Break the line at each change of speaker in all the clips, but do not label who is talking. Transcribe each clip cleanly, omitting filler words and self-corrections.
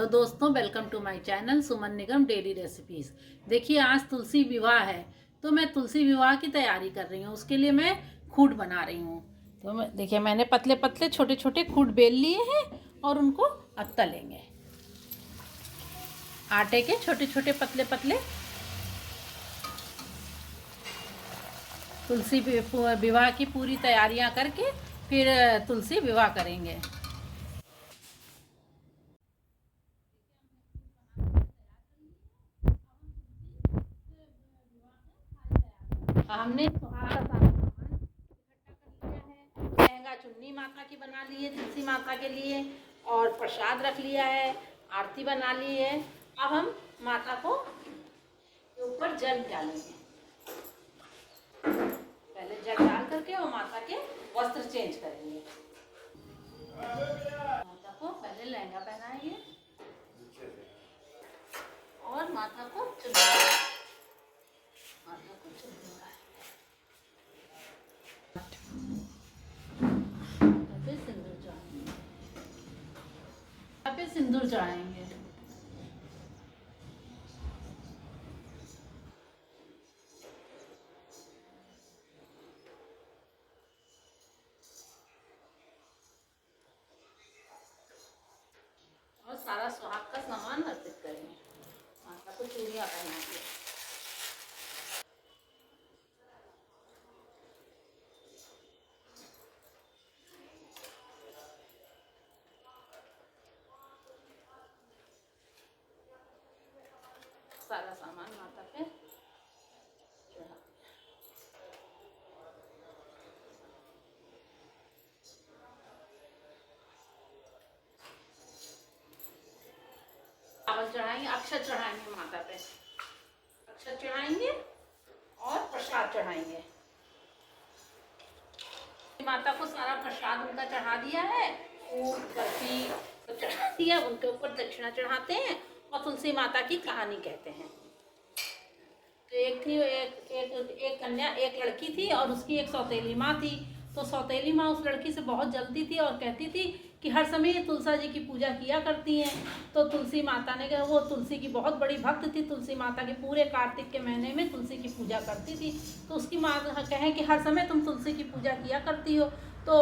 दोस्तों, welcome to my channel Suman Nigam daily recipes. देखिए, आज तुलसी विवाह है तो मैं तुलसी विवाह की तैयारी कर रही हूँ। उसके लिए मैं खूड बना रही हूँ। तो देखिए, मैंने पतले पतले छोटे छोटे खूड बेल लिए हैं और उनको अब तलेंगे। आटे के छोटे छोटे पतले पतले तुलसी विवाह की पूरी तैयारियां करके फिर तुलसी विवाह करेंगे। हमने सुहाग का सारा सामान इकट्ठा कर लिया है। लहंगा चुन्नी माता की बना ली है तुलसी माता के लिए, और प्रसाद रख लिया है, आरती बना ली है। अब हम माता को ऊपर जल डालेंगे। पहले जल डाल करके और माता के वस्त्र चेंज करेंगे। माता को पहले लहंगा पहनाएंगे और माता को चुन्नी सिंदूर चढ़ाएंगे। और सारा सुहाग का सामान अर्पित करेंगे। माता को चूड़ियाँ पहनाएंगे। सारा सामान माता पे चढ़ा। चावल चढ़ाएंगे, अक्षत चढ़ाएंगे माता पे, अक्षत चढ़ाएंगे और प्रसाद चढ़ाएंगे। माता को सारा प्रसाद उनका चढ़ा दिया है, फूल बर्फी सब चढ़ा दिया। उनके ऊपर दक्षिणा चढ़ाते हैं और तुलसी माता की कहानी कहते हैं। तो एक कन्या, एक लड़की थी और उसकी एक सौतेली माँ थी। तो सौतेली माँ उस लड़की से बहुत जलती थी और कहती थी कि हर समय ये तुलसा जी की पूजा किया करती हैं। तो तुलसी माता ने कहा, वो तुलसी की बहुत बड़ी भक्त थी। तुलसी माता के पूरे कार्तिक के महीने में तुलसी की पूजा करती थी। तो उसकी माँ कहें कि हर समय तुम तुलसी की पूजा किया करती हो। तो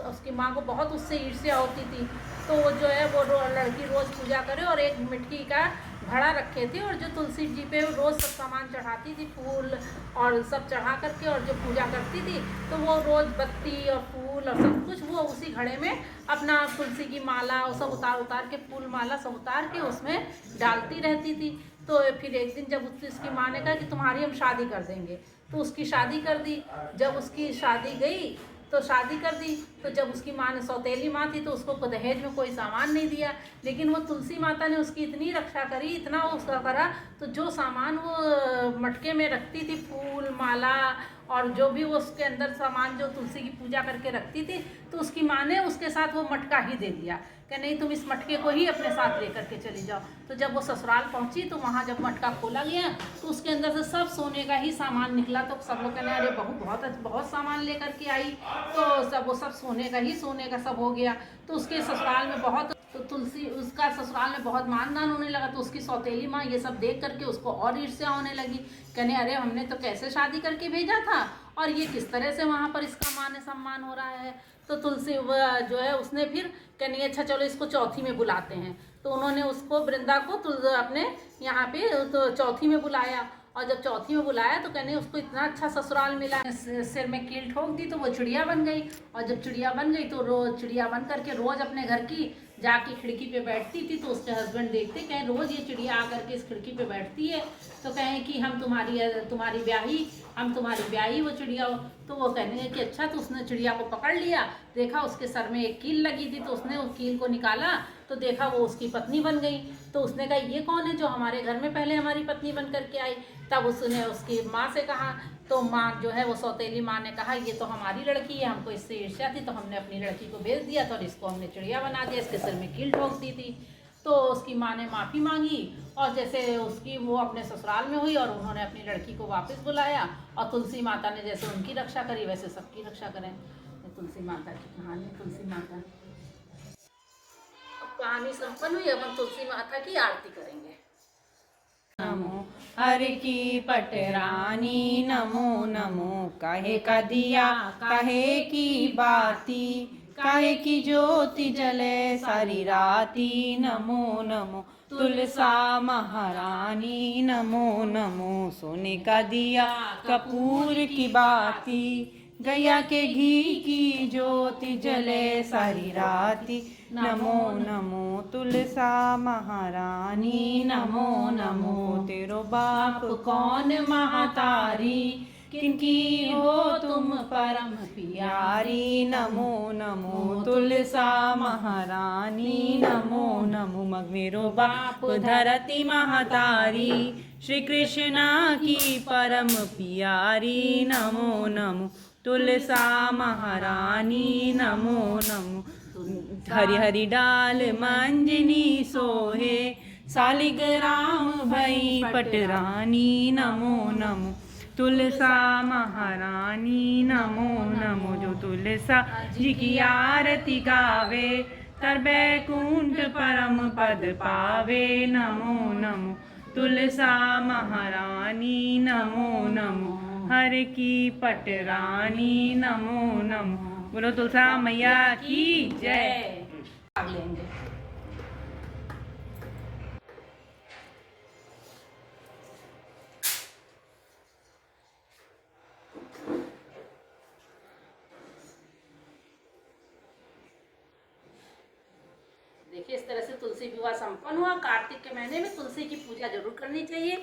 उसकी माँ को बहुत उससे ईर्ष्या होती थी। तो वो जो है वो लड़की रोज़ पूजा करे और एक मिट्टी का घड़ा रखे थे और जो तुलसी जी पे रोज़ सब सामान चढ़ाती थी, फूल और सब चढ़ा करके, और जो पूजा करती थी तो वो रोज़ बत्ती और फूल और सब कुछ वो उसी घड़े में अपना तुलसी की माला और सब उतार के, फूल माला सब उतार के उसमें डालती रहती थी। तो फिर एक दिन जब उसकी माँ ने कहा कि तुम्हारी हम शादी कर देंगे, तो उसकी शादी कर दी। जब उसकी शादी गई तो शादी कर दी, तो जब उसकी माँ ने, सौतेली माँ थी, तो उसको दहेज में कोई सामान नहीं दिया। लेकिन वो तुलसी माता ने उसकी इतनी रक्षा करी, इतना उसका करा, तो जो सामान वो मटके में रखती थी, फूल माला और जो भी वो उसके अंदर सामान जो तुलसी की पूजा करके रखती थी, तो उसकी माँ ने उसके साथ वो मटका ही दे दिया कि नहीं, तुम इस मटके को ही अपने साथ लेकर के चली जाओ। तो जब वो ससुराल पहुंची तो वहाँ जब मटका खोला गया तो उसके अंदर से सब सोने का ही सामान निकला। तो सब लोग कहने, अरे बहू बहुत सामान लेकर के आई। तो वो सब सोने का सब हो गया। तो उसके ससुराल में बहुत, तो तुलसी उसका ससुराल में बहुत मानदान होने लगा। तो उसकी सौतेली माँ ये सब देख करके उसको और ईर्ष्या होने लगी। कहने, अरे हमने तो कैसे शादी करके भेजा था और ये किस तरह से वहाँ पर इसका मान सम्मान हो रहा है। तो तुलसी जो है उसने फिर कहनी, अच्छा चलो इसको चौथी में बुलाते हैं। तो उन्होंने उसको, वृंदा को अपने यहाँ पे तो चौथी में बुलाया। और जब चौथी में बुलाया तो कहने उसको इतना अच्छा ससुराल मिला, सिर में कील ठोक दी तो वो चिड़िया बन गई। और जब चिड़िया बन गई तो रोज चिड़िया बन करके रोज अपने घर की जाके खिड़की पे बैठती थी। तो उसके हस्बैंड देखते, कहें रोज ये चिड़िया आकर के इस खिड़की पे बैठती है, तो कहें कि हम तुम्हारी ब्याही वो चिड़िया हो। तो वो कहने कि अच्छा। तो उसने चिड़िया को पकड़ लिया, देखा उसके सर में एक कील लगी थी, तो उसने उस कील को निकाला तो देखा वो उसकी पत्नी बन गई। तो उसने कहा, ये कौन है जो हमारे घर में पहले हमारी पत्नी बन करके आई। तब उसने उसकी माँ से कहा, तो माँ जो है वो सौतेली माँ ने कहा, ये तो हमारी लड़की है, हमको इससे ईर्ष्या थी तो हमने अपनी लड़की को भेज दिया था और इसको हमने चिड़िया बना दिया, इसके सिर में कील ठोक दी थी। तो उसकी माँ ने माफ़ी मांगी और जैसे उसकी वो अपने ससुराल में हुई और उन्होंने अपनी लड़की को वापस बुलाया। और तुलसी माता ने जैसे उनकी रक्षा करी वैसे सबकी रक्षा करें। तुलसी माता की कहानी, तुलसी माता। कहानी संपन्न हुई। अब हम तुलसी माता की आरती करेंगे।
नमो हर की पटरानी, नमो नमो काहे का दिया काहे की बाती, काहे की ज्योति जले सारी राती, नमो नमो तुलसा महारानी, नमो नमो सोने का दिया कपूर की बाती, गैया के घी की ज्योति जले सारी राती, नमो नमो तुलसा महारानी, नमो नमो तेरो बाप कौन महातारी, किनकी हो तुम परम प्यारी, नमो नमो तुलसा महारानी, नमो नमो मग मेरो बाप धरती महातारी, श्री कृष्णा की परम प्यारी, नमो नमो तुलसा महारानी, नमो नमो हरि हरि डाल मंजनी सोहे, सालिग्राम भई पटरानी, नमो नमो तुलसा महारानी, नमो नमो जो तुलसा जी की आरती गावे, तर बैकुंठ परम पद पावे, नमो नमो तुलसा महारानी, नमो नमो हर की पटरानी, नमो नमो बोलो तुलसा मैया की जय।
भाग लेंगे। देखिए इस तरह से तुलसी विवाह संपन्न हुआ। कार्तिक के महीने में तुलसी की पूजा जरूर करनी चाहिए।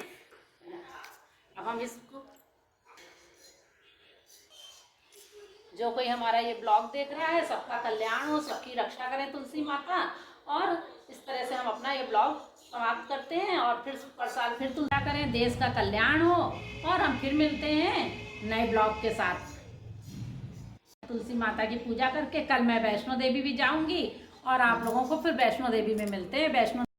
अब हम इसको, जो कोई हमारा ये ब्लॉग देख रहा है, सबका कल्याण हो, सबकी रक्षा करें तुलसी माता। और इस तरह से हम अपना ये ब्लॉग समाप्त करते हैं और फिर पर साल फिर तुलसी करें, देश का कल्याण हो। और हम फिर मिलते हैं नए ब्लॉग के साथ। तुलसी माता की पूजा करके कल मैं वैष्णो देवी भी जाऊंगी और आप लोगों को फिर वैष्णो देवी में मिलते हैं। वैष्णो